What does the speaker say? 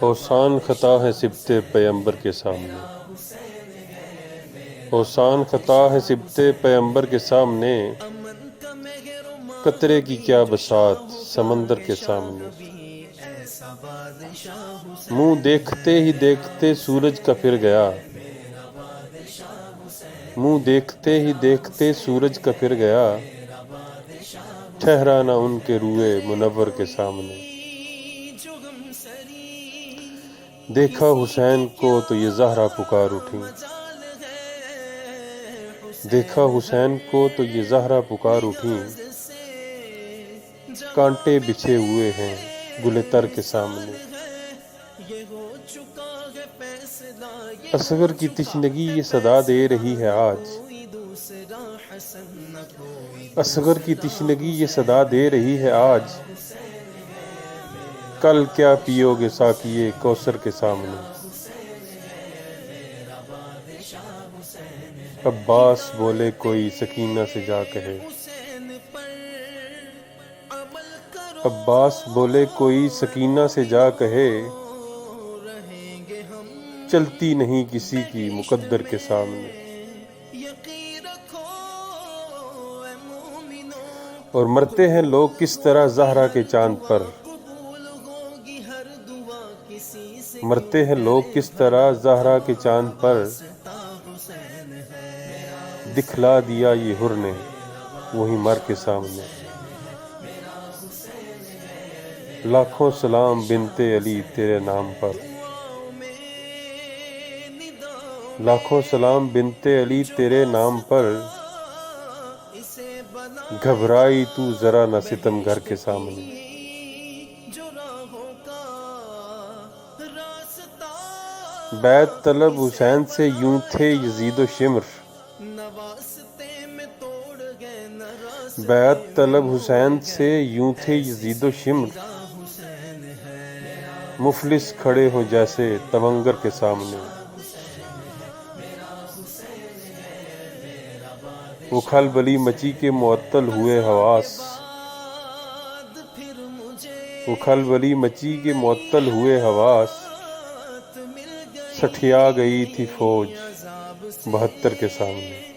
اوسان خطا ہے سبط پیمبر کے سامنے، اوسان خطا ہے سبط پیمبر کے سامنے، قطرے کی کیا بساط سمندر کے سامنے۔ منہ دیکھتے ہی دیکھتے سورج کا پھر گیا، منہ دیکھتے ہی دیکھتے سورج کا پھر گیا، ٹھہرا نہ ان کے روئے منور کے سامنے۔ دیکھا حسین کو تو یہ زہرا پکار اٹھیں، دیکھا حسین کو تو یہ زہرا پکار اٹھیں، کانٹے بچھے ہوئے ہیں گل تر کے سامنے۔ اصغر کی تشنگی یہ صدا دے رہی ہے آج، اصغر کی تشنگی یہ صدا دے رہی ہے آج، کل کیا پیو گے ساقیے کوثر کے سامنے۔ عباس بولے کوئی سکینہ سے جا کہے، عباس بولے کوئی سکینہ سے جا کہے، چلتی نہیں کسی کی مقدر کے سامنے۔ اور مرتے ہیں لوگ کس طرح زہرا کے چاند پر، مرتے ہیں لوگ کس طرح زہرا کے چاند پر، دکھلا دیا یہ حر نے وہی مر کے سامنے۔ لاکھوں سلام بنت علی تیرے نام پر، لاکھوں سلام بنت علی تیرے نام پر، گھبرائی تو ذرا نہ ستم گھر کے سامنے۔ بیعت طلب حسین سے یوں تھے یزید و شمر، بیعت طلب حسین سے یوں تھے یزید و شمر، مفلس کھڑے ہو جیسے توانگر کے سامنے۔ وہ کھلبلی مچی کے معطل ہوئے حواس، وہ کھلبلی مچی کے معطل ہوئے حواس، سٹھیا گئی تھی فوج 72 کے سامنے۔